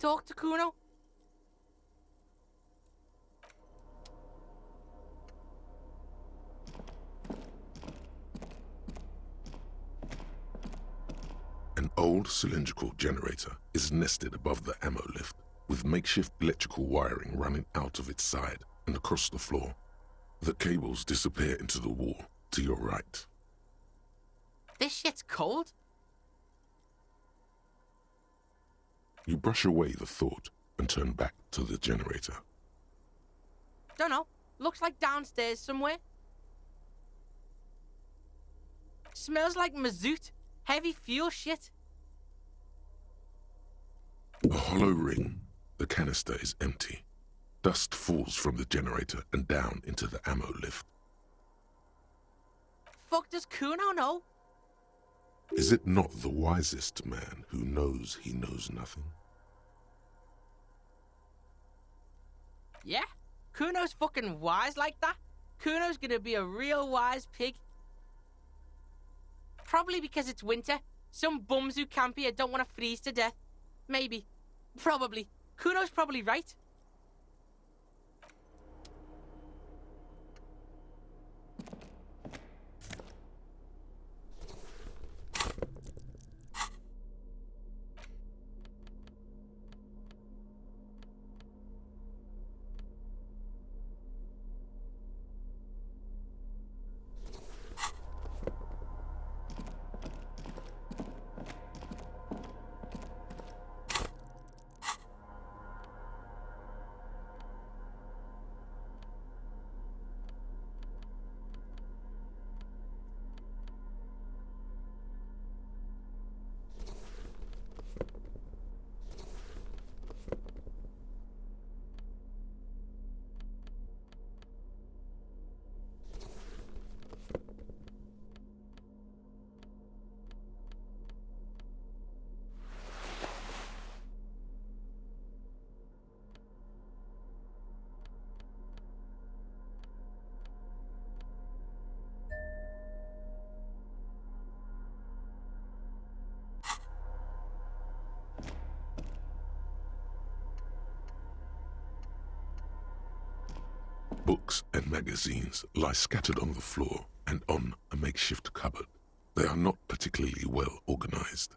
talk to Kuno? An old cylindrical generator is nested above the ammo lift, with makeshift electrical wiring running out of its side and across the floor. The cables disappear into the wall to your right. This shit's cold. You brush away the thought and turn back to the generator. Dunno. Looks like downstairs somewhere. Smells like mazout. Heavy fuel shit. A hollow ring. The canister is empty. Dust falls from the generator and down into the ammo lift. Fuck does Kuno know? Is it not the wisest man who knows he knows nothing? Yeah? Kuno's fucking wise like that? Kuno's gonna be a real wise pig. Probably because it's winter. Some bums who camp here don't want to freeze to death. Maybe. Probably. Kuno's probably right. Books and magazines lie scattered on the floor and on a makeshift cupboard. They are not particularly well organized.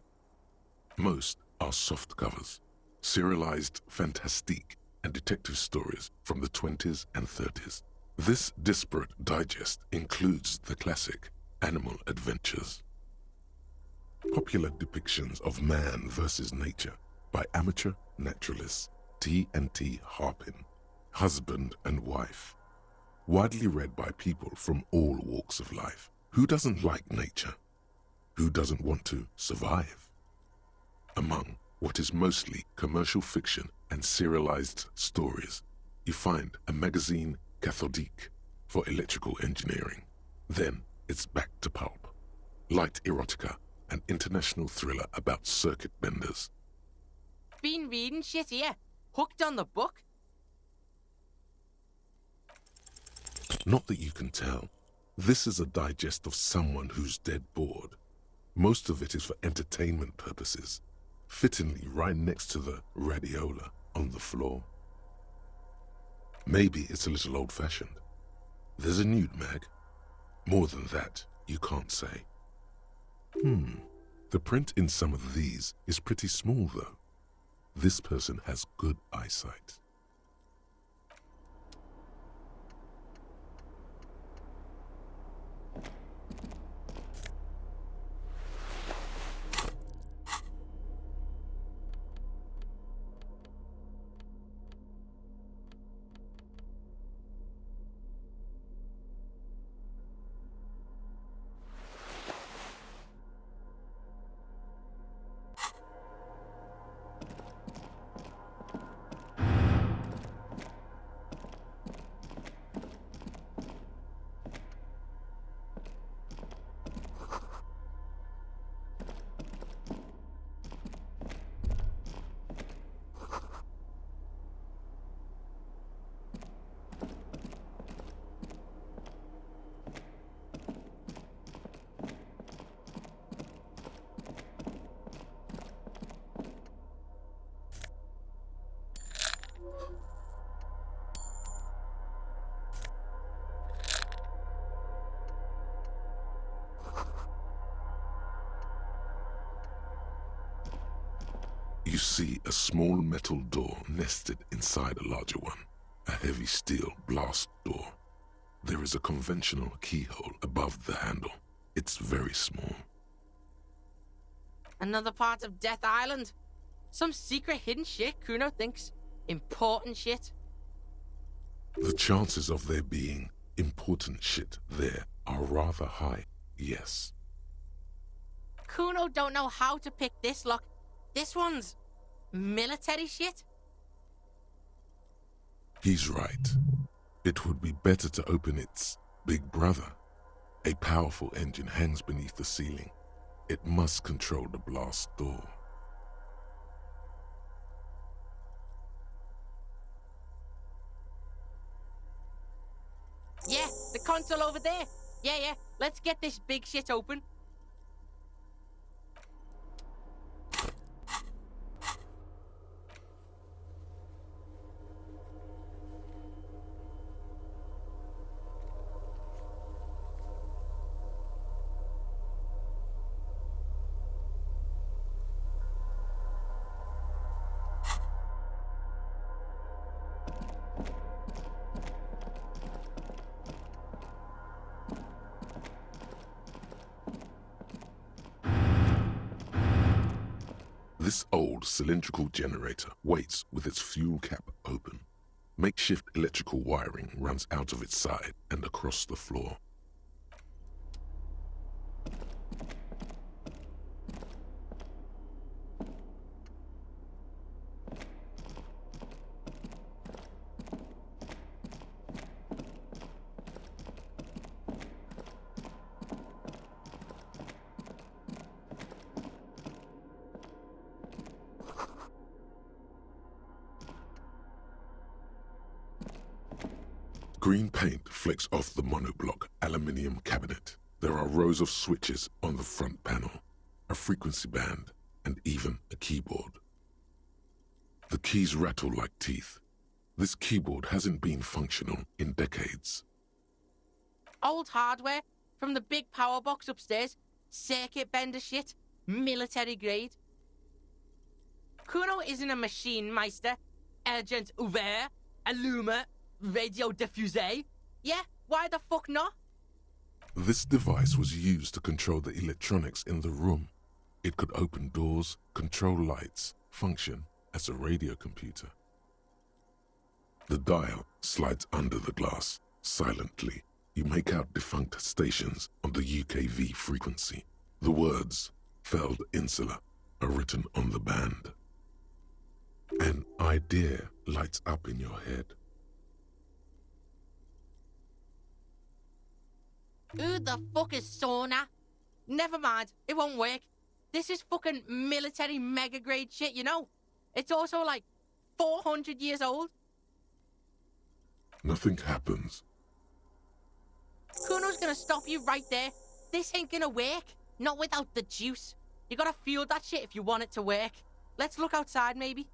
Most are soft covers, serialized fantastique and detective stories from the 20s and 30s. This disparate digest includes the classic Animal Adventures. Popular depictions of man versus nature by amateur naturalists T&T Harpin. Husband and wife. Widely read by people from all walks of life. Who doesn't like nature? Who doesn't want to survive? Among what is mostly commercial fiction and serialized stories, you find a magazine cathodique for electrical engineering. Then it's back to pulp. Light erotica, an international thriller about circuit benders. Been reading shit here. Hooked on the book. Not that you can tell. This is a digest of someone who's dead bored. Most of it is for entertainment purposes, fittingly right next to the radiola on the floor. Maybe it's a little old-fashioned. There's a nude mag. More than that, you can't say. The print in some of these is pretty small, though. This person has good eyesight. see a small metal door nested inside a larger one, a heavy steel blast door. There is a conventional keyhole above the handle. It's very small. Another part of Death Island. Some secret hidden shit Kuno thinks. Important shit. The chances of there being important shit there are rather high, yes. Kuno don't know how to pick this lock. This one's military shit? He's right. It would be better to open its big brother. A powerful engine hangs beneath the ceiling. It must control the blast door. Yeah, the console over there. Yeah, let's get this big shit open. This old cylindrical generator waits with its fuel cap open. Makeshift electrical wiring runs out of its side and across the floor. Green paint flecks off the monoblock aluminium cabinet. There are rows of switches on the front panel, a frequency band, and even a keyboard. The keys rattle like teeth. This keyboard hasn't been functional in decades. Old hardware from the big power box upstairs. Circuit bender shit. Military grade. Kuno isn't a machine meister. Agent ouvert. Alluma. Radio diffuser? Yeah, why the fuck not? This device was used to control the electronics in the room. It could open doors, control lights, function as a radio computer. The dial slides under the glass. Silently, you make out defunct stations on the UKV frequency. The words, Feld Insula, are written on the band. An idea lights up in your head. Who the fuck is sauna? Never mind, it won't work. This is fucking military mega grade shit, you know? It's also like 400 years old. Nothing happens. Kuno's gonna stop you right there. This ain't gonna work. Not without the juice. You gotta fuel that shit if you want it to work. Let's look outside, maybe.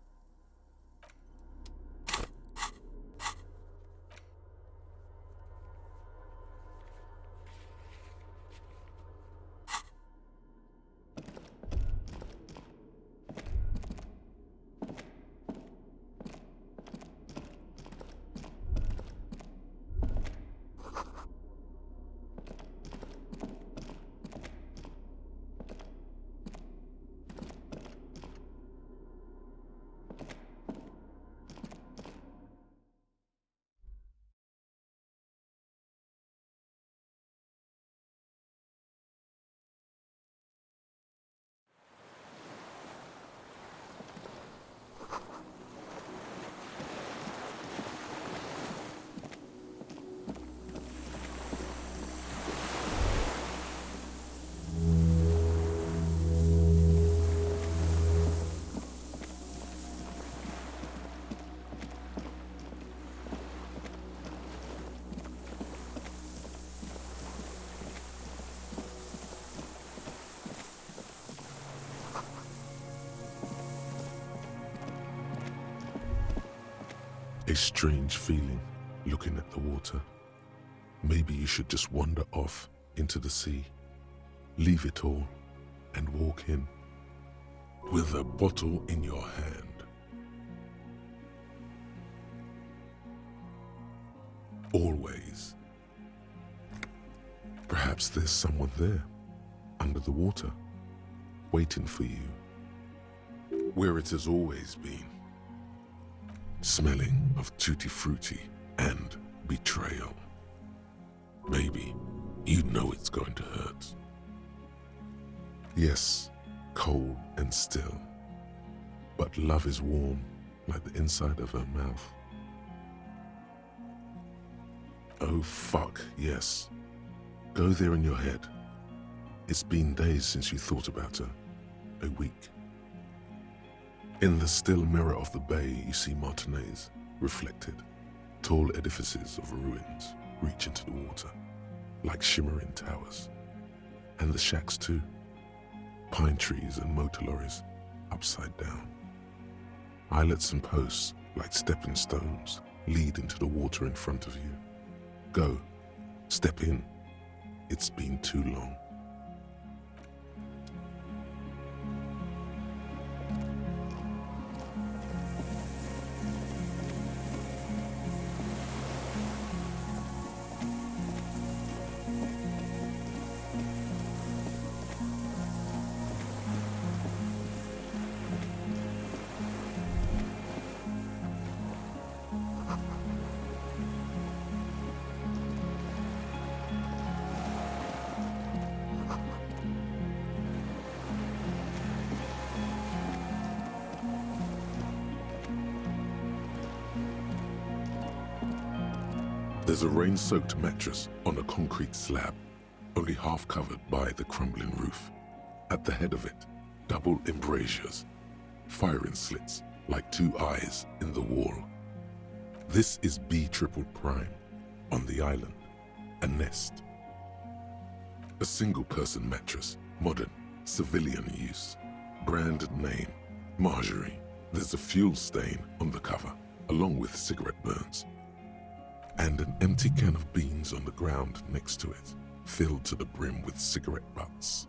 A strange feeling looking at the water. Maybe you should just wander off into the sea. Leave it all and walk in. with a bottle in your hand. Always. Perhaps there's someone there, under the water, waiting for you, where it has always been, smelling of tutti frutti and betrayal. Maybe you know it's going to hurt. Yes, cold and still, but love is warm like the inside of her mouth. Oh fuck, yes. Go there in your head. It's been days since you thought about her. A week. In the still mirror of the bay, you see Martinez, reflected. Tall edifices of ruins reach into the water, like shimmering towers. And the shacks too. Pine trees and motor lorries, upside down. Islets and posts, like stepping stones, lead into the water in front of you. Go. Step in. It's been too long. There's a rain-soaked mattress on a concrete slab, only half covered by the crumbling roof. At the head of it, double embrasures, firing slits like two eyes in the wall. This is B triple prime, on the island, a nest. A single-person mattress, modern, civilian use. Brand name, Marjorie. There's a fuel stain on the cover, along with cigarette burns. And an empty can of beans on the ground next to it, filled to the brim with cigarette butts.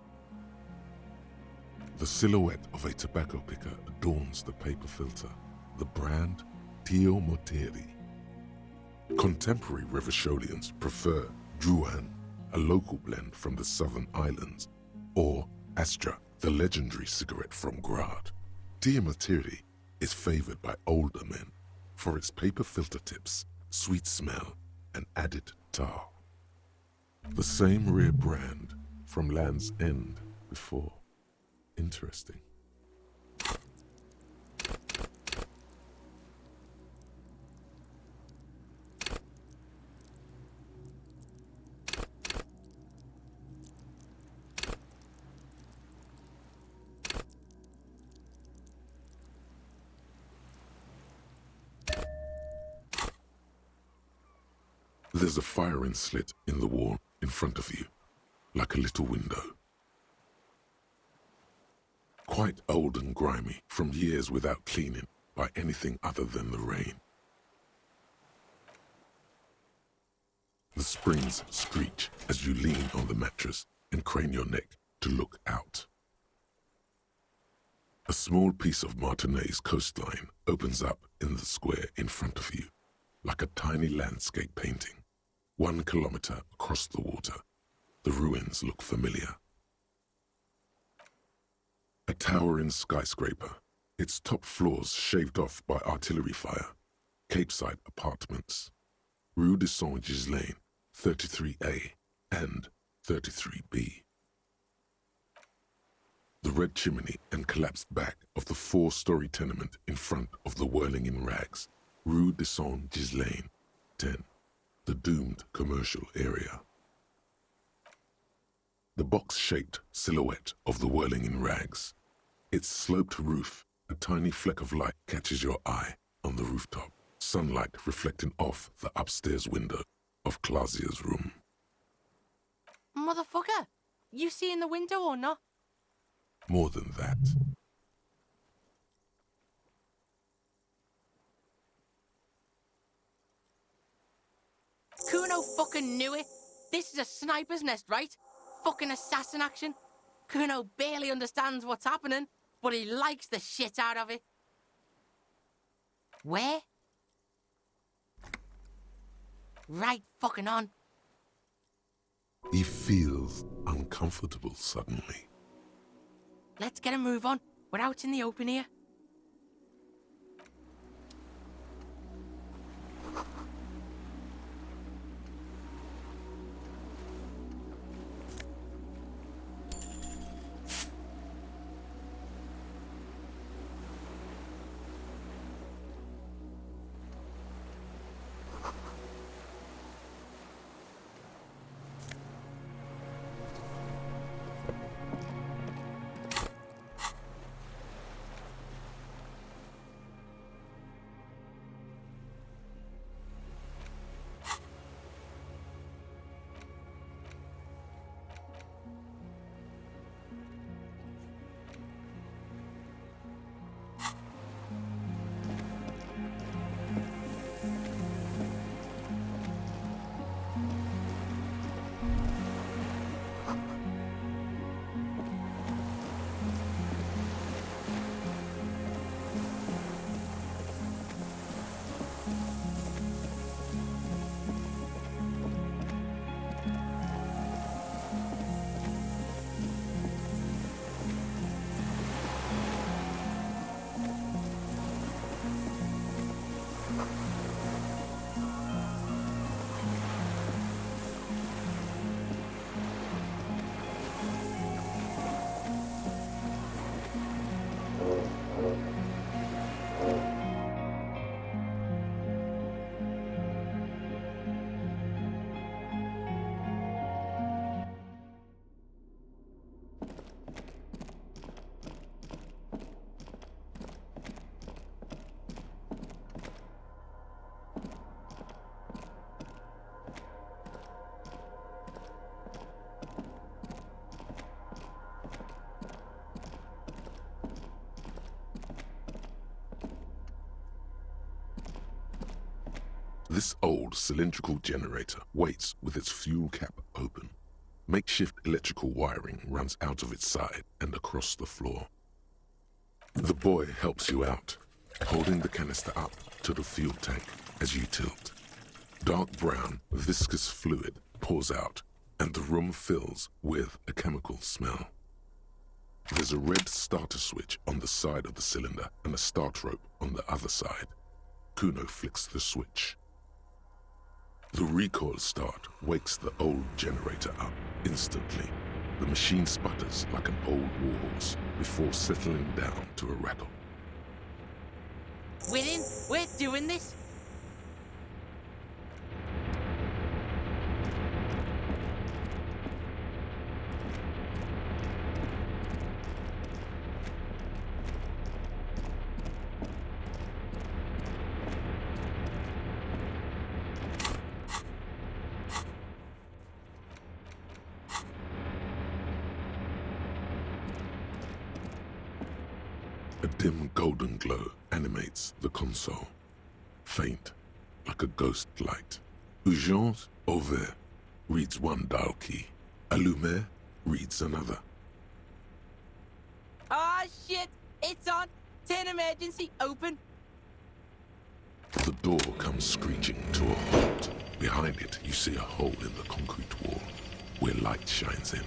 The silhouette of a tobacco picker adorns the paper filter, the brand Tio Moteri. Contemporary Revacholians prefer Druan, a local blend from the southern islands, or Astra, the legendary cigarette from Grad. Tio Moteri is favored by older men for its paper filter tips, sweet smell, and added tar. The same rare brand from Land's End before. Interesting. There's a firing slit in the wall in front of you, like a little window. Quite old and grimy from years without cleaning by anything other than the rain. The springs screech as you lean on the mattress and crane your neck to look out. A small piece of Martinez coastline opens up in the square in front of you, like a tiny landscape painting. 1 kilometer across the water, the ruins look familiar. A towering skyscraper, its top floors shaved off by artillery fire. Capeside apartments. Rue de Saint-Ghislain, 33A and 33B. The red chimney and collapsed back of the 4-story tenement in front of the whirling in rags. Rue de Saint-Ghislain, 10. The doomed commercial area. The box-shaped silhouette of the whirling in rags. Its sloped roof, a tiny fleck of light catches your eye on the rooftop, sunlight reflecting off the upstairs window of Clausia's room. Motherfucker, you see in the window or not? More than that. Kuno fucking knew it. This is a sniper's nest, right? Fucking assassin action. Kuno barely understands what's happening. but he likes the shit out of it. Where? Right fucking on. He feels uncomfortable suddenly. Let's get a move on. We're out in the open here. This old cylindrical generator waits with its fuel cap open. Makeshift electrical wiring runs out of its side and across the floor. The boy helps you out, holding the canister up to the fuel tank as you tilt. Dark brown, viscous fluid pours out, and the room fills with a chemical smell. There's a red starter switch on the side of the cylinder and a start rope on the other side. Kuno flicks the switch. The recoil start wakes the old generator up instantly. The machine sputters like an old warhorse before settling down to a rattle. We're in. We're doing this. A dim golden glow animates the console. Faint, like a ghost light. Urgence ouvert reads one dial key. Allumer reads another. Ah, shit! It's on! Turn emergency, open! The door comes screeching to a halt. Behind it, you see a hole in the concrete wall, where light shines in.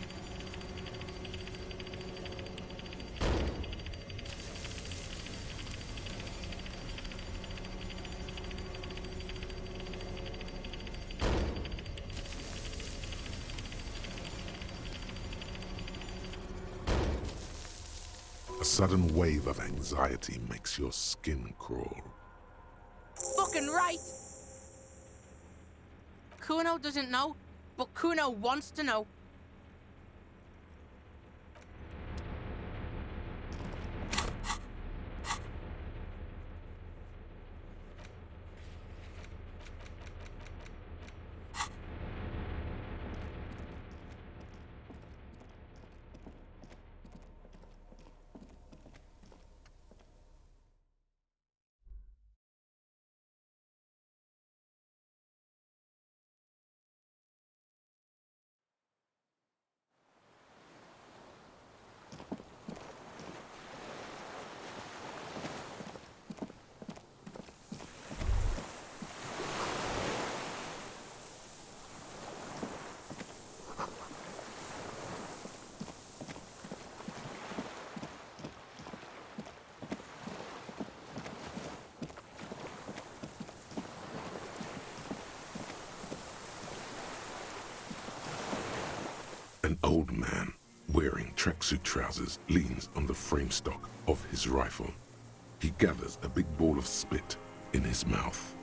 A sudden wave of anxiety makes your skin crawl. Fucking right! Kuno doesn't know, but Kuno wants to know. tracksuit trousers leans on the frame stock of his rifle. He gathers a big ball of spit in his mouth,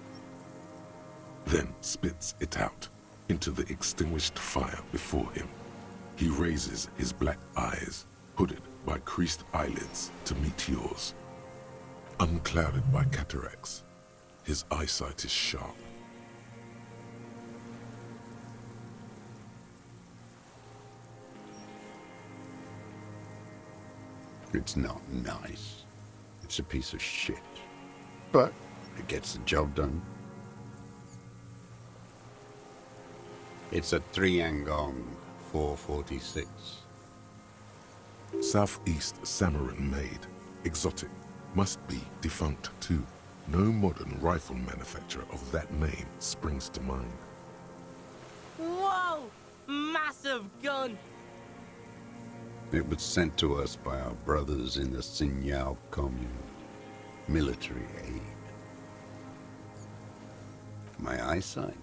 then spits it out into the extinguished fire before him. He raises his black eyes, hooded by creased eyelids, to meet yours. Unclouded by cataracts, his eyesight is sharp. It's not nice. It's a piece of shit. But it gets the job done. It's a 3-Angong 446. Southeast Samaran made, exotic, must be defunct too. No modern rifle manufacturer of that name springs to mind. Whoa! Massive gun! It was sent to us by our brothers in the Sinyao commune. Military aid. My eyesight?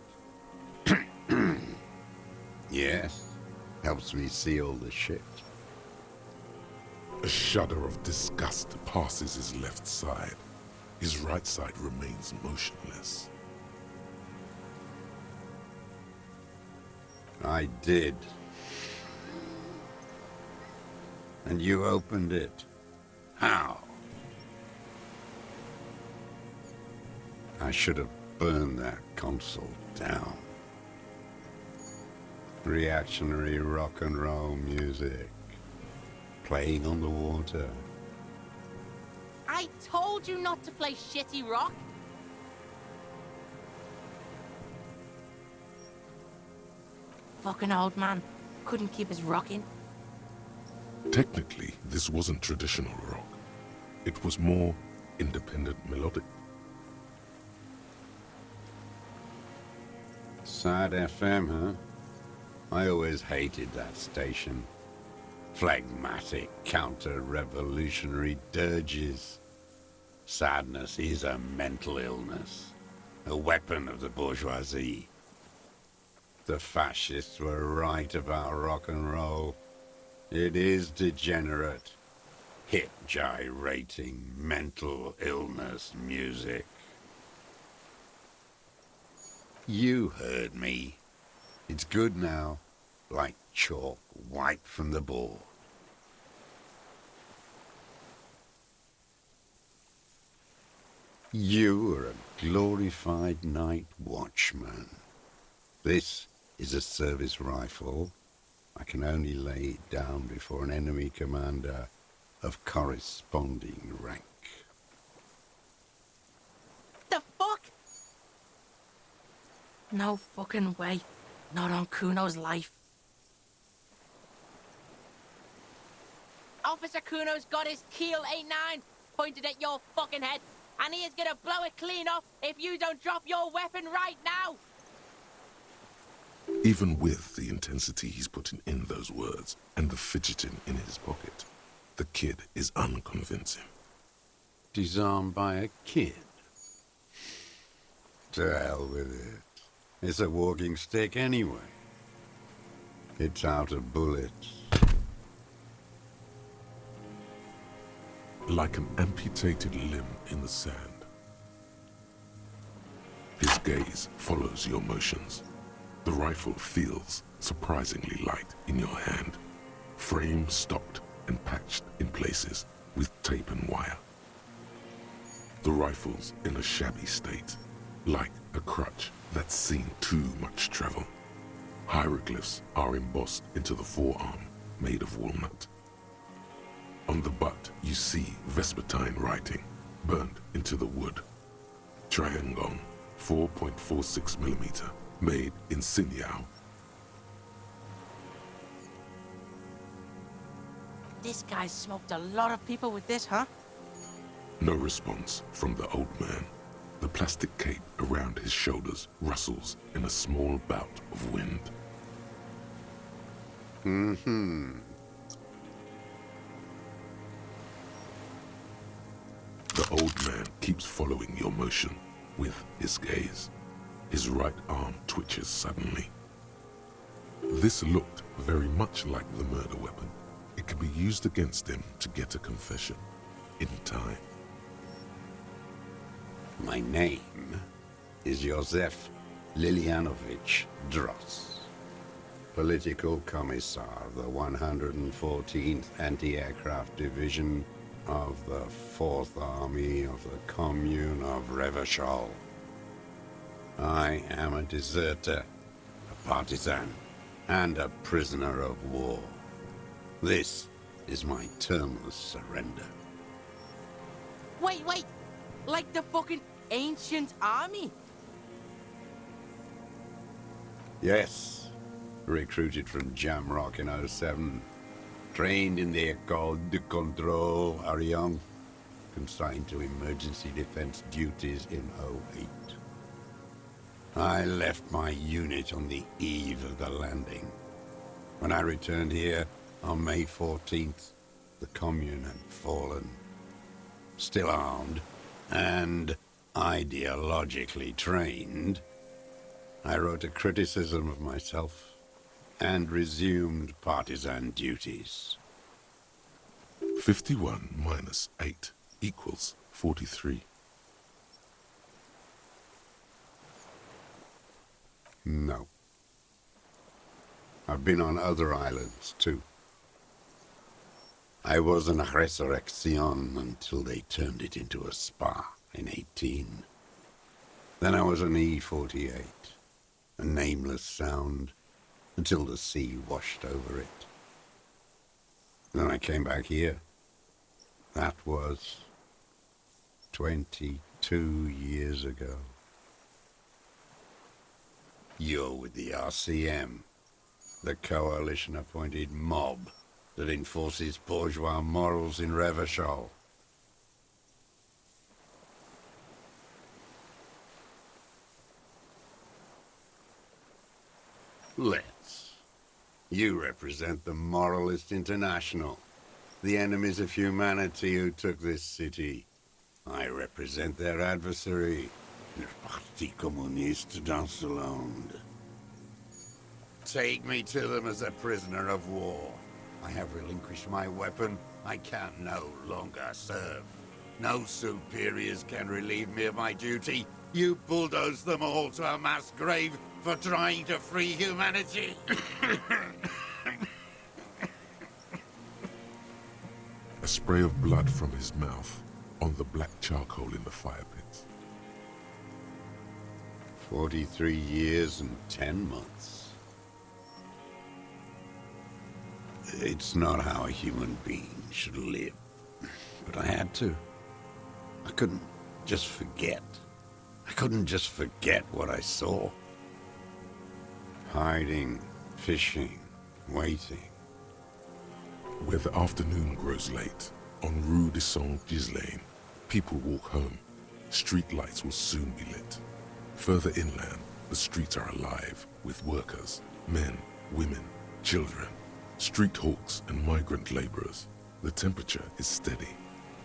Yes. Helps me see all the shit. A shudder of disgust passes his left side. His right side remains motionless. I did. And you opened it. How? I should have burned that console down. Reactionary rock and roll music. Playing on the water. I told you not to play shitty rock. Fucking old man. Couldn't keep his rock in. Technically, this wasn't traditional rock. It was more independent melodic. Sad FM, huh? I always hated that station. Phlegmatic, counter-revolutionary dirges. Sadness is a mental illness, a weapon of the bourgeoisie. The fascists were right about rock and roll. It is degenerate, hip-gyrating, mental illness music. You heard me. It's good now, like chalk wiped from the board. You are a glorified night watchman. This is a service rifle. I can only lay it down before an enemy commander of corresponding rank. The fuck? No fucking way. Not on Kuno's life. Officer Kuno's got his Keel 89 pointed at your fucking head, and he is gonna blow it clean off if you don't drop your weapon right now! Even with the intensity he's putting in those words and the fidgeting in his pocket, the kid is unconvincing. Disarmed by a kid? To hell with it. It's a walking stick anyway. It's out of bullets. Like an amputated limb in the sand. His gaze follows your motions. The rifle feels surprisingly light in your hand. Frame stopped and patched in places with tape and wire. The rifle's in a shabby state, like a crutch that's seen too much travel. Hieroglyphs are embossed into the forearm, made of walnut. On the butt, you see Vespertine writing, burned into the wood. Triangon, 4.46mm, made in Sinyao. This guy's smoked a lot of people with this, huh? No response from the old man. The plastic cape around his shoulders rustles in a small bout of wind. The old man keeps following your motion with his gaze. His right arm twitches suddenly. This looked very much like the murder weapon. It can be used against him to get a confession in time. My name is Josef Lilianovich Dross, Political Commissar of the 114th Anti-Aircraft Division of the 4th Army of the Commune of Revachol. I am a deserter, a partisan, and a prisoner of war. This is my termless surrender. Wait, like the fucking ancient army? Yes, recruited from Jamrock in '07. Trained in the École de Contrôle Arion. Consigned to emergency defense duties in '08. I left my unit on the eve of the landing. When I returned here on May 14th, the Commune had fallen. Still armed and ideologically trained, I wrote a criticism of myself and resumed partisan duties. 51 minus 8 equals 43. No. I've been on other islands, too. I was an resurrection until they turned it into a spa in 18. Then I was an E-48, a nameless sound, until the sea washed over it. Then I came back here. That was 22 years ago. You're with the RCM, the coalition-appointed mob that enforces bourgeois morals in Revachol. Let's. You represent the Moralist International, the enemies of humanity who took this city. I represent their adversary, le Parti Communiste dans le Monde. Take me to them as a prisoner of war. I have relinquished my weapon. I can no longer serve. No superiors can relieve me of my duty. You bulldoze them all to a mass grave for trying to free humanity. A spray of blood from his mouth on the black charcoal in the fire pit. 43 years and 10 months. It's not how a human being should live. But I had to. I couldn't just forget. I couldn't just forget what I saw. Hiding, fishing, waiting. Where the afternoon grows late, on Rue de Saint-Ghislain, people walk home. Street lights will soon be lit. Further inland, the streets are alive with workers, men, women, children, street hawks and migrant laborers. The temperature is steady.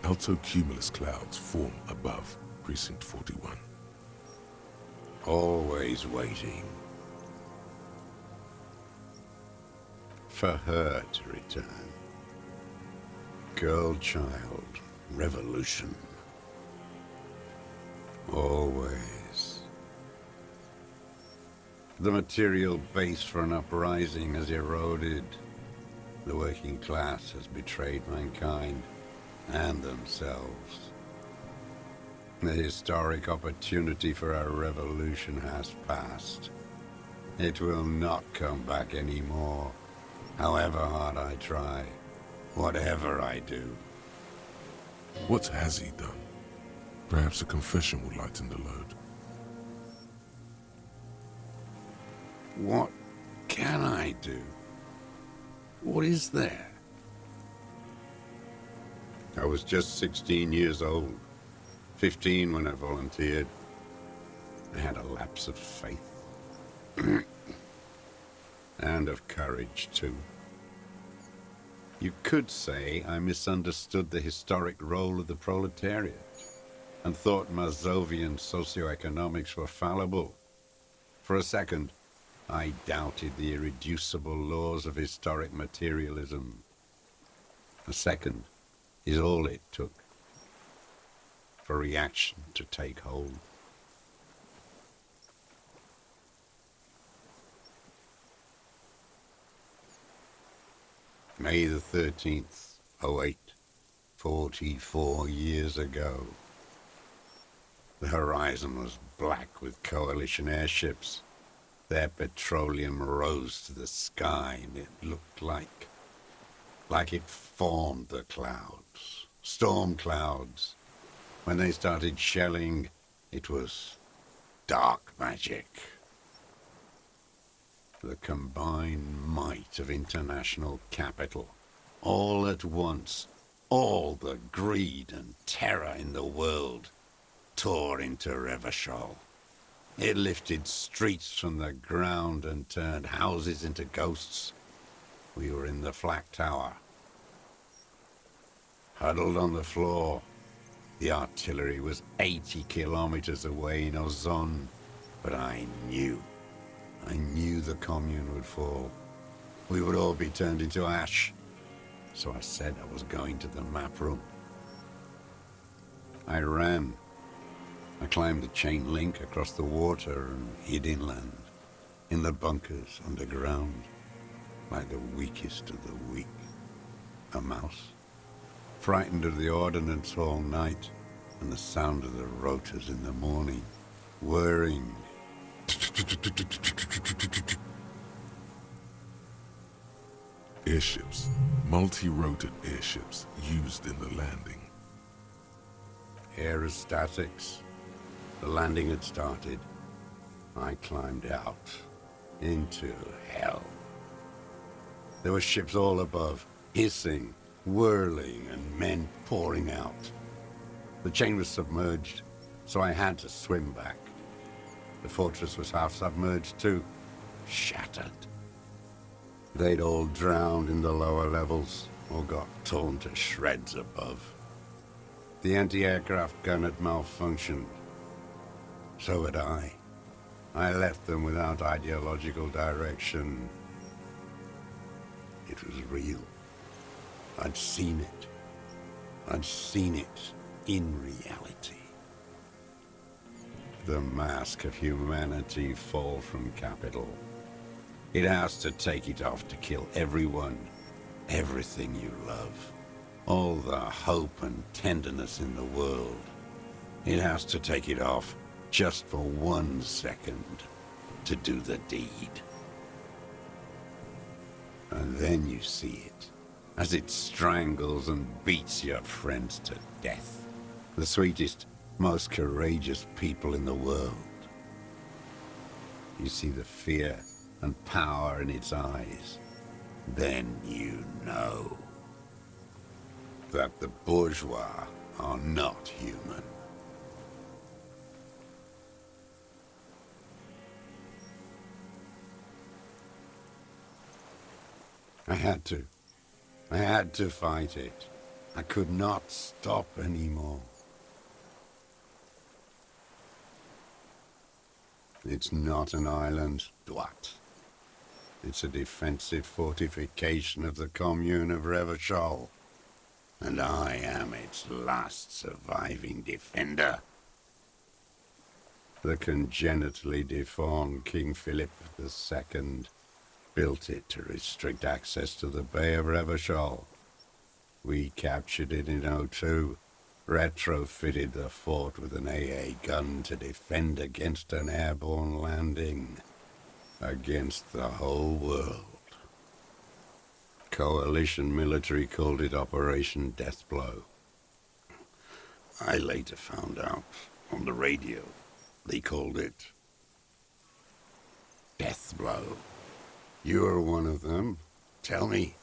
Alto cumulus clouds form above Precinct 41. Always waiting. For her to return. Girl, child, revolution. Always. The material base for an uprising has eroded. The working class has betrayed mankind and themselves. The historic opportunity for a revolution has passed. It will not come back anymore, however hard I try, whatever I do. What has he done? Perhaps a confession will lighten the load. What can I do? What is there? I was just 16 years old, 15 when I volunteered. I had a lapse of faith. And of courage, too. You could say I misunderstood the historic role of the proletariat and thought Mazovian socioeconomics were fallible. For a second, I doubted the irreducible laws of historic materialism. A second is all it took for reaction to take hold. May the 13th, 08, 44 years ago. The horizon was black with coalition airships. Their petroleum rose to the sky, and it looked like it formed the clouds, storm clouds. When they started shelling, it was dark magic. The combined might of international capital, all at once, all the greed and terror in the world, tore into Revachol. It lifted streets from the ground and turned houses into ghosts. We were in the flak tower, huddled on the floor. The artillery was 80 kilometers away in Ozon, but I knew the commune would fall. We would all be turned into ash. So I said I was going to the map room. I ran. I climbed the chain link across the water and hid inland, in the bunkers underground, like the weakest of the weak. A mouse, frightened of the ordnance all night and the sound of the rotors in the morning, whirring. Airships, multi-roted airships used in the landing. Aerostatics. The landing had started. I climbed out into hell. There were ships all above, hissing, whirling, and men pouring out. The chain was submerged, so I had to swim back. The fortress was half submerged too, shattered. They'd all drowned in the lower levels, or got torn to shreds above. The anti-aircraft gun had malfunctioned. So had I. I left them without ideological direction. It was real. I'd seen it. I'd seen it in reality. The mask of humanity fall from capital. It has to take it off to kill everyone, everything you love. All the hope and tenderness in the world. It has to take it off just for 1 second to do the deed. And then you see it, as it strangles and beats your friends to death. The sweetest, most courageous people in the world. You see the fear and power in its eyes. Then you know that the bourgeois are not human. I had to fight it. I could not stop anymore. It's not an island, Dwat. It's a defensive fortification of the commune of Revachol. And I am its last surviving defender. The congenitally deformed King Philip II built it to restrict access to the Bay of Revachol. We captured it in '02, retrofitted the fort with an AA gun to defend against an airborne landing, against the whole world. Coalition military called it Operation Deathblow. I later found out on the radio they called it Deathblow. You're one of them. Tell me,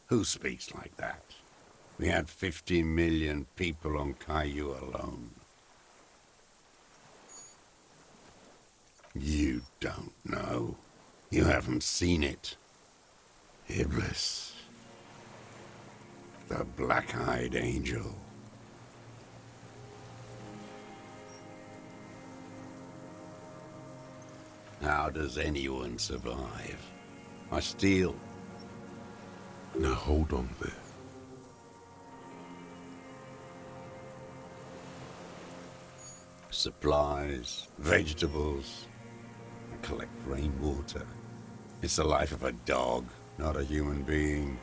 who speaks like that? We had 50 million people on Caillou alone. You don't know. You haven't seen it. Iblis. The black-eyed angel. How does anyone survive? I steal. Now hold on there. Supplies, vegetables. I collect rainwater. It's the life of a dog, not a human being.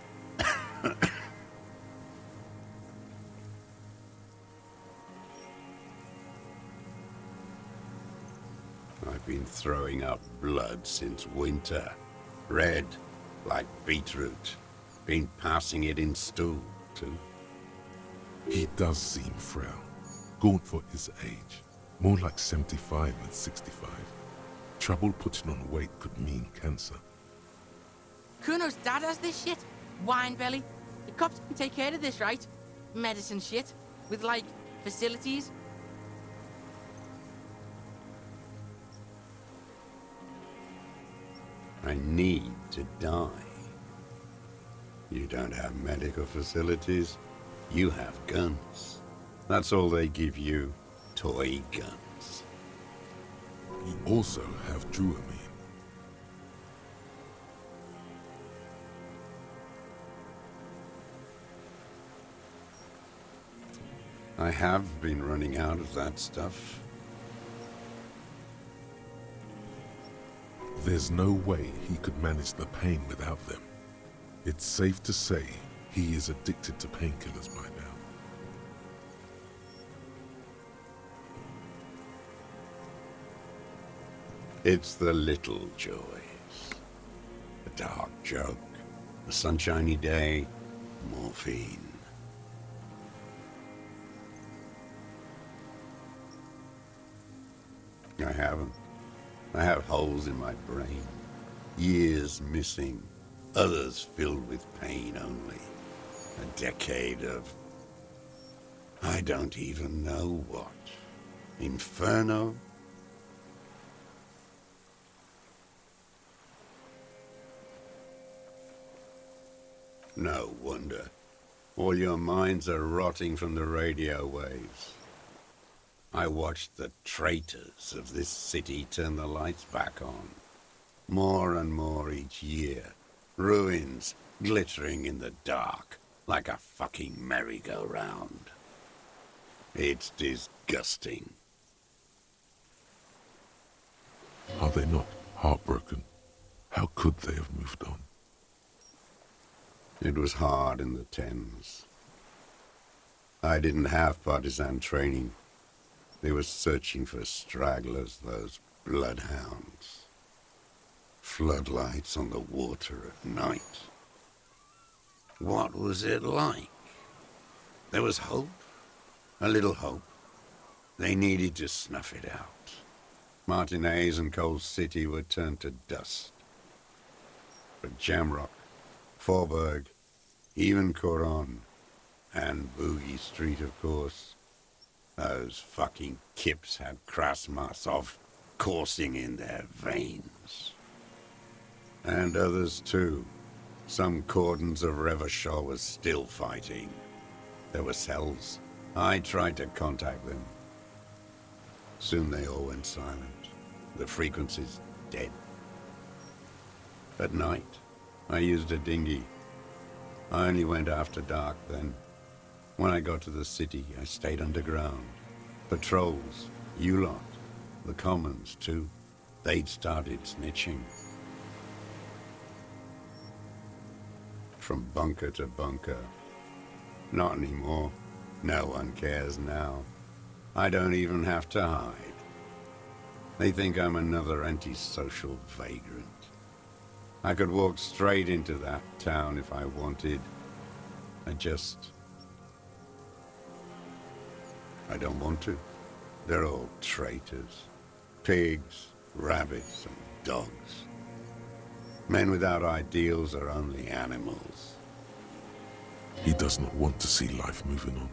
I've been throwing up blood since winter. Red, like beetroot. Been passing it in stool, too. He does seem frail, gaunt for his age, more like 75 than 65. Trouble putting on weight could mean cancer. Kuno's dad has this shit. Wine belly. The cops can take care of this, right? Medicine shit. With, like, facilities. I need to die. You don't have medical facilities. You have guns. That's all they give you. Toy guns. You also have Dramamine. I have been running out of that stuff. There's no way he could manage the pain without them. It's safe to say he is addicted to painkillers by now. It's the little joys. A dark joke, a sunshiny day, morphine. I haven't. I have holes in my brain. Years missing. Others filled with pain only. A decade of... I don't even know what. Inferno? No wonder. All your minds are rotting from the radio waves. I watched the traitors of this city turn the lights back on. More and more each year. Ruins glittering in the dark like a fucking merry-go-round. It's disgusting. Are they not heartbroken? How could they have moved on? It was hard in the Thames. I didn't have partisan training. They were searching for stragglers, those bloodhounds. Floodlights on the water at night. What was it like? There was hope. A little hope. They needed to snuff it out. Martinez and Coal City were turned to dust. But Jamrock, Forburg, even Coron, and Boogie Street, of course. Those fucking kips had Krasmasov coursing in their veins. And others too. Some cordons of Revachol was still fighting. There were cells. I tried to contact them. Soon they all went silent. The frequencies dead. At night, I used a dinghy. I only went after dark then. When I got to the city, I stayed underground. Patrols, you lot, the commons too. They'd started snitching. From bunker to bunker. Not anymore. No one cares now. I don't even have to hide. They think I'm another antisocial vagrant. I could walk straight into that town if I wanted. I don't want to. They're all traitors. Pigs, rabbits, and dogs. Men without ideals are only animals. He does not want to see life moving on.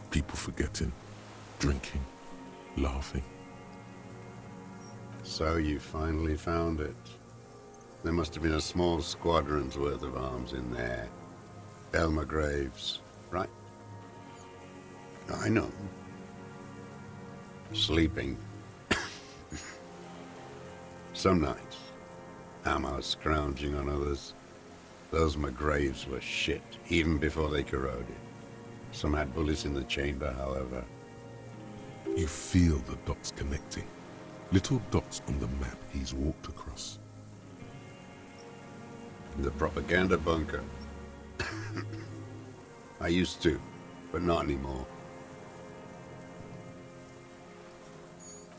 People forgetting, drinking, laughing. So you finally found it. There must have been a small squadron's worth of arms in there. Elmer Graves, right? I know. Sleeping. Some nights, ammo scrounging on others. Those McGraves were shit, even before they corroded. Some had bullets in the chamber, however. You feel the dots connecting. Little dots on the map he's walked across. The propaganda bunker. I used to, but not anymore.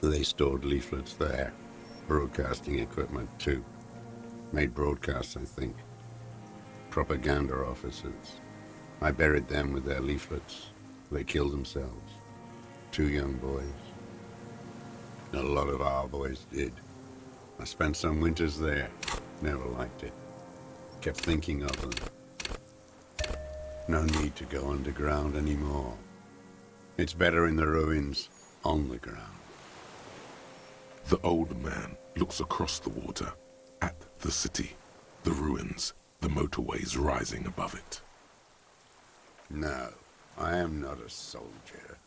They stored leaflets there. Broadcasting equipment, too. Made broadcasts, I think. Propaganda officers. I buried them with their leaflets. They killed themselves. 2 young boys. A lot of our boys did. I spent some winters there. Never liked it. Kept thinking of them. No need to go underground anymore. It's better in the ruins, on the ground. The old man looks across the water, at the city, the ruins, the motorways rising above it. No, I am not a soldier.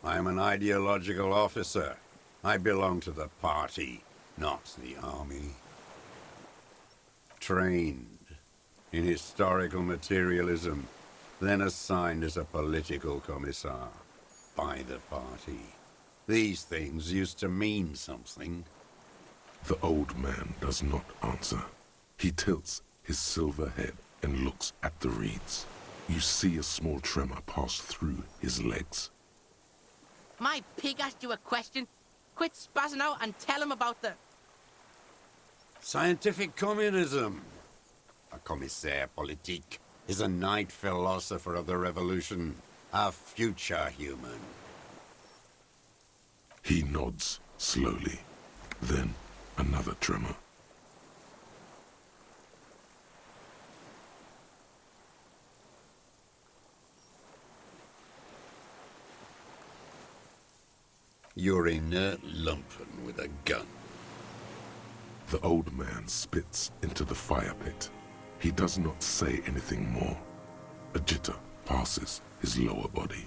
I am an ideological officer. I belong to the party, not the army. Trained in historical materialism, then assigned as a political commissar by the party. These things used to mean something. The old man does not answer. He tilts his silver head and looks at the reeds. You see a small tremor pass through his legs. My pig asked you a question. Quit spazzing out and tell him about the... Scientific communism. A commissaire politique is a knight philosopher of the revolution, a future human. He nods slowly, then another tremor. You're inert lumpen with a gun. The old man spits into the fire pit. He does not say anything more. A jitter passes his lower body.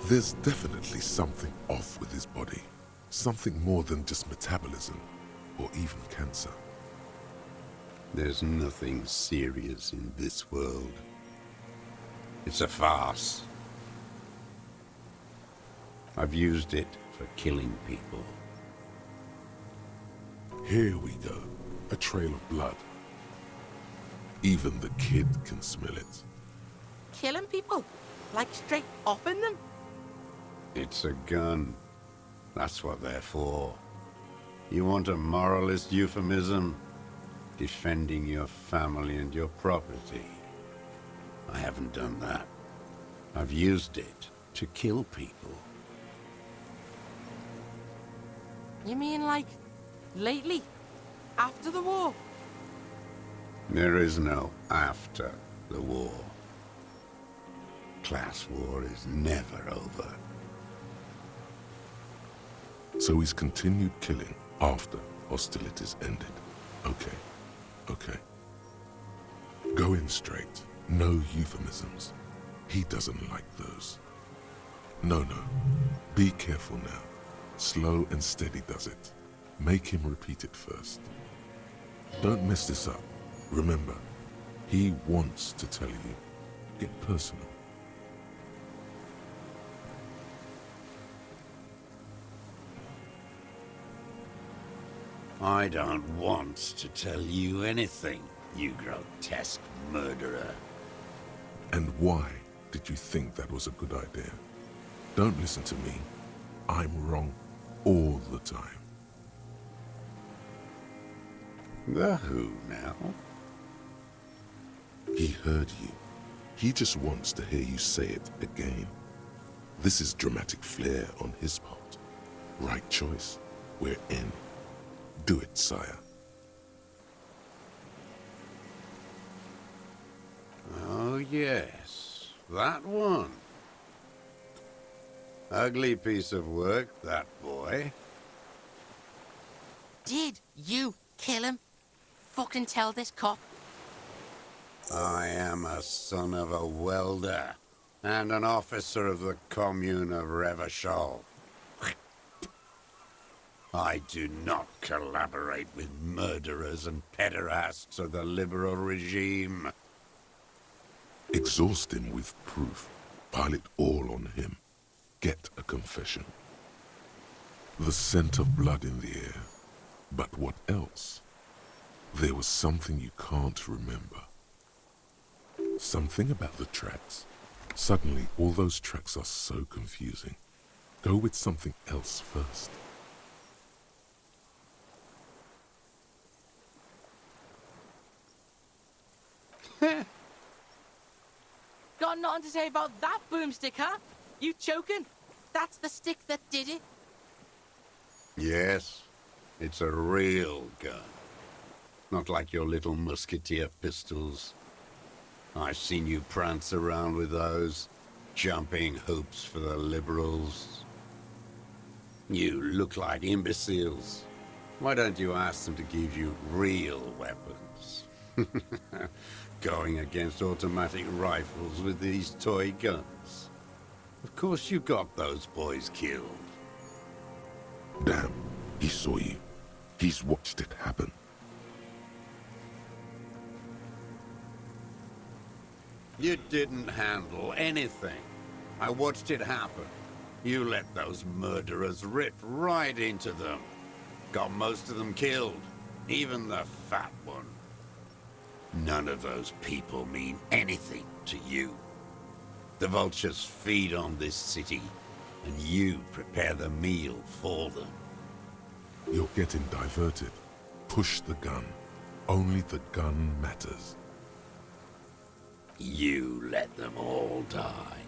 There's definitely something off with his body. Something more than just metabolism, or even cancer. There's nothing serious in this world. It's a farce. I've used it for killing people. Here we go. A trail of blood. Even the kid can smell it. Killing people? Like straight offing them? It's a gun. That's what they're for. You want a moralist euphemism? Defending your family and your property. I haven't done that. I've used it to kill people. You mean like lately? After the war? There is no after the war. Class war is never over. So he's continued killing after hostilities ended. Okay, okay. Go in straight. No euphemisms. He doesn't like those. No. Be careful now. Slow and steady does it. Make him repeat it first. Don't mess this up. Remember, he wants to tell you. Get personal. I don't want to tell you anything, you grotesque murderer. And why did you think that was a good idea? Don't listen to me. I'm wrong all the time. The who now? He heard you. He just wants to hear you say it again. This is dramatic flair on his part. Right choice. We're in. Do it, sire. Oh, yes. That one. Ugly piece of work, that boy. Did you kill him? Fucking tell this cop. I am a son of a welder and an officer of the commune of Revachol. I do not collaborate with murderers and pederasts of the liberal regime. Exhaust him with proof. Pile it all on him. get a confession. The scent of blood in the air. But what else? There was something you can't remember. Something about the tracks. Suddenly, all those tracks are so confusing. Go with something else first. Got nothing to say about that boomstick, huh? You choking? That's the stick that did it. Yes, it's a real gun. Not like your little musketeer pistols. I've seen you prance around with those, jumping hoops for the liberals. You look like imbeciles. Why don't you ask them to give you real weapons? Going against automatic rifles with these toy guns. Of course you got those boys killed. Damn, he saw you. He's watched it happen. You didn't handle anything. I watched it happen. You let those murderers rip right into them. Got most of them killed, even the fat one. None of those people mean anything to you. The vultures feed on this city, and you prepare the meal for them. You're getting diverted. Push the gun. Only the gun matters. You let them all die.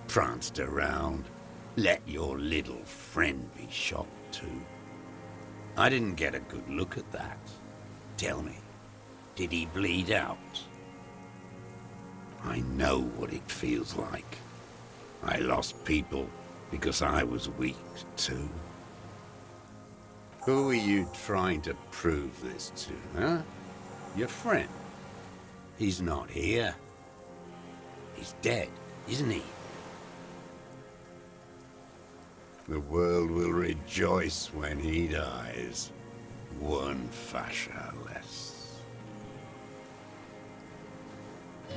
Pranced around. Let your little friend be shot too. I didn't get a good look at that. Tell me, did he bleed out? I know what it feels like. I lost people because I was weak too. Who are you trying to prove this to, huh? Your friend? He's not here. He's dead, isn't he? The world will rejoice when he dies. One fascia less.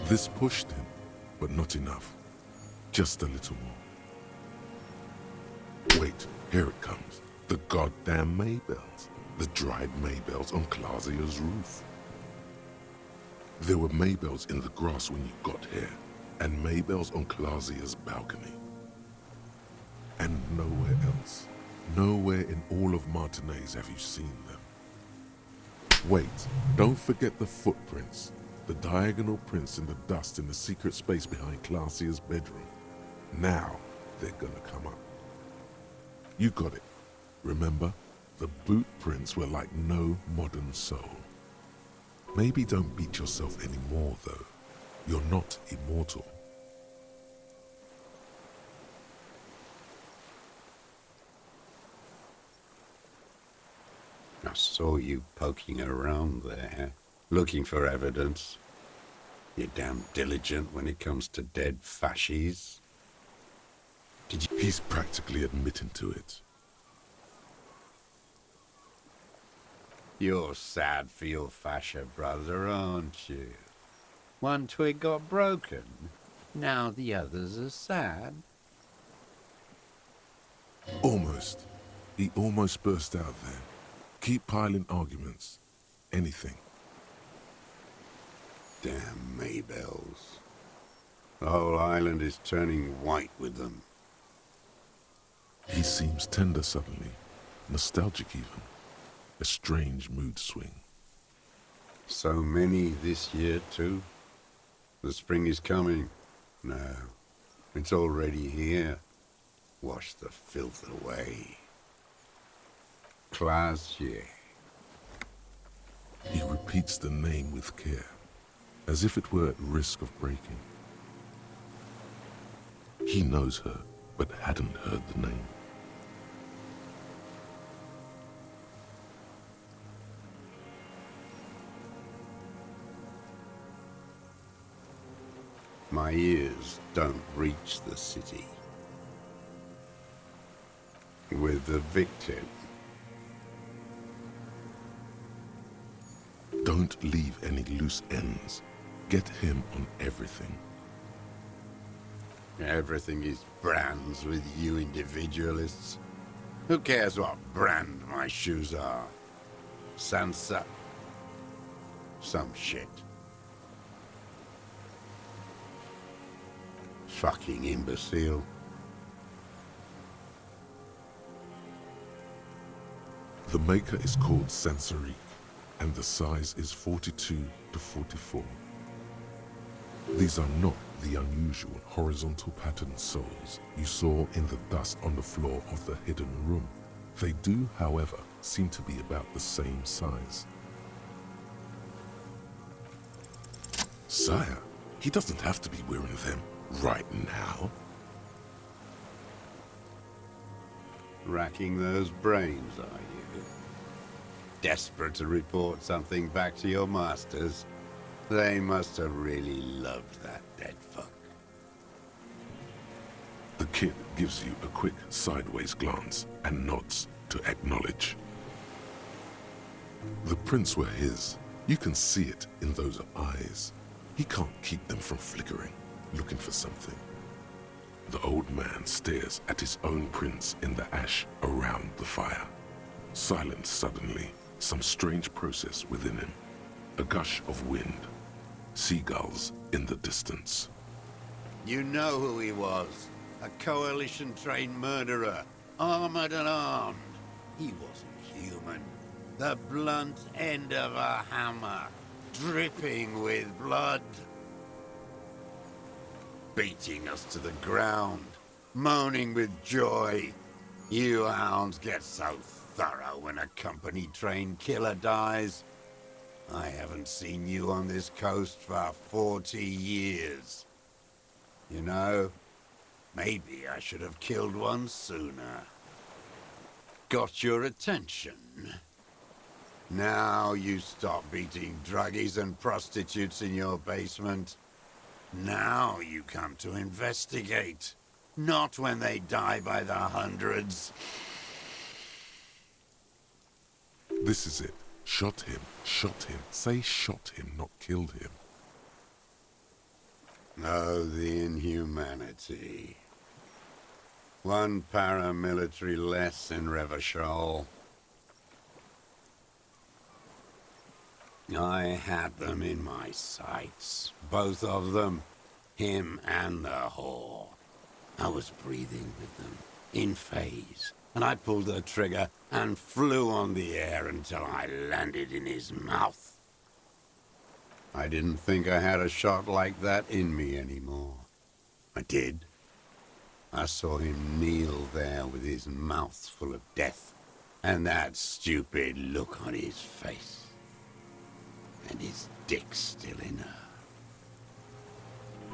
This pushed him, but not enough. Just a little more. Wait, here it comes. The goddamn Maybells. The dried Maybells on Clausia's roof. There were Maybells in the grass when you got here, and Maybells on Clausia's balcony. And nowhere else. Nowhere in all of Martinez have you seen them. Wait, don't forget the footprints. The diagonal prints in the dust in the secret space behind Clausia's bedroom. Now they're gonna come up. You got it. Remember? The boot prints were like no modern soul. Maybe don't beat yourself anymore, though. You're not immortal. I saw you poking around there, looking for evidence. You're damn diligent when it comes to dead fascies. Did you... He's practically admitting to it. You're sad for your fascia brother, aren't you? One twig got broken. Now the others are sad. Almost. He almost burst out there. Keep piling arguments. Anything. Damn Maybells. The whole island is turning white with them. He seems tender suddenly. Nostalgic even. A strange mood swing. So many this year, too. The spring is coming. No, it's already here. Wash the filth away. Classier. He repeats the name with care, as if it were at risk of breaking. He knows her, but hadn't heard the name. My ears don't reach the city. With the victim. Don't leave any loose ends. Get him on everything. Everything is brands with you individualists. Who cares what brand my shoes are? Sansa? Some shit. Fucking imbecile. The maker is called Sansariq, and the size is 42 to 44. These are not the unusual horizontal patterned soles you saw in the dust on the floor of the hidden room. They do, however, seem to be about the same size. Sire, he doesn't have to be wearing them right now. Racking those brains, are you? Desperate to report something back to your masters? They must have really loved that dead fuck. The kid gives you a quick sideways glance and nods to acknowledge. The prints were his. You can see it in those eyes. He can't keep them from flickering, looking for something. The old man stares at his own prints in the ash around the fire. Silent suddenly, some strange process within him. A gush of wind. Seagulls in the distance. You know who he was. A coalition-trained murderer. Armored and armed. He wasn't human. The blunt end of a hammer. Dripping with blood. Beating us to the ground. Moaning with joy. You hounds get so thorough when a company-trained killer dies. I haven't seen you on this coast for 40 years. You know, maybe I should have killed one sooner. Got your attention. Now you stop beating druggies and prostitutes in your basement. Now you come to investigate. Not when they die by the hundreds. This is it. Shot him. Shot him. Say shot him, not killed him. Oh, the inhumanity. One paramilitary less in Revachol. I had them in my sights. Both of them. Him and the whore. I was breathing with them. In phase. And I pulled the trigger and flew on the air until I landed in his mouth. I didn't think I had a shot like that in me anymore. I did. I saw him kneel there with his mouth full of death, and that stupid look on his face. And his dick still in her.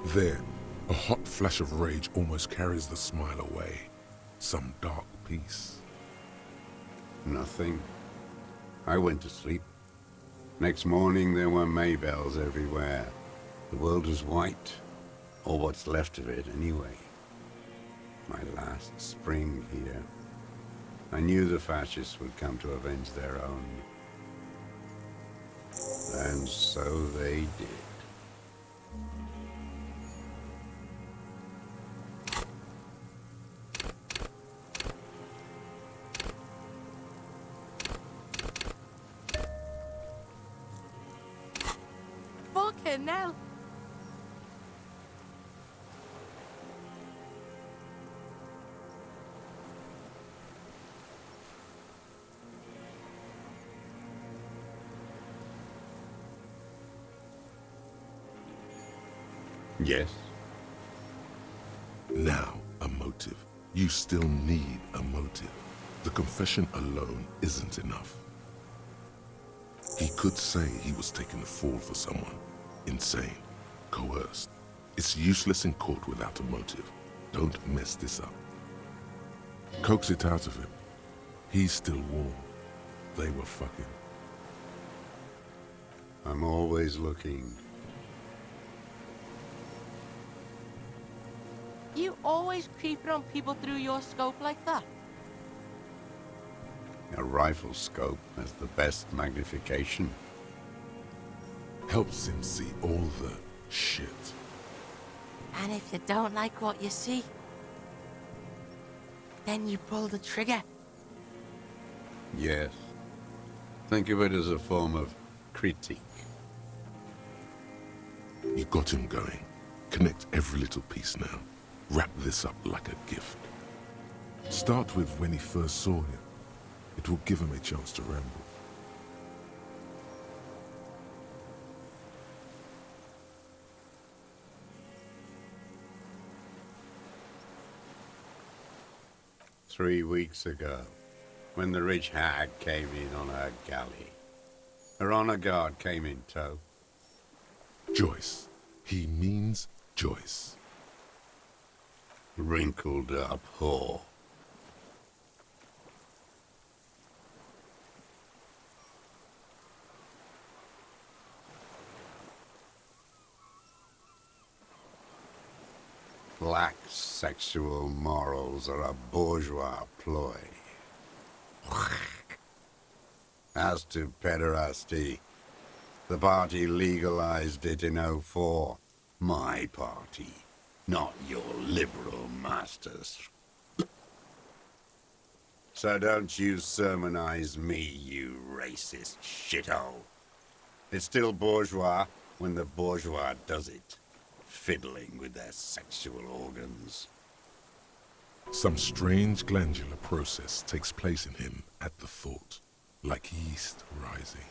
There, a hot flash of rage almost carries the smile away. Some dark peace. Nothing. I went to sleep. Next morning there were Maybells everywhere. The world was white. Or what's left of it anyway. My last spring here. I knew the fascists would come to avenge their own. And so they did. Fucking hell. Yes. Now, a motive. You still need a motive. The confession alone isn't enough. He could say he was taking the fall for someone. Insane. Coerced. It's useless in court without a motive. Don't mess this up. Coax it out of him. He's still warm. They were fucking. I'm always looking. You always creeping on people through your scope like that? A rifle scope has the best magnification. Helps him see all the shit. And if you don't like what you see, then you pull the trigger. Yes. Think of it as a form of critique. You got him going. Connect every little piece now. Wrap this up like a gift. Start with when he first saw him. It will give him a chance to ramble. "3 weeks ago, when the rich hag came in on her galley, her honor guard came in tow. Joyce. He means Joyce. Wrinkled up whore. Black sexual morals are a bourgeois ploy. As to pederasty, the party legalized it in '04. My party, not your liberal masters. So don't you sermonize me, you racist shithole. It's still bourgeois when the bourgeois does it, fiddling with their sexual organs. Some strange glandular process takes place in him at the thought, like yeast rising.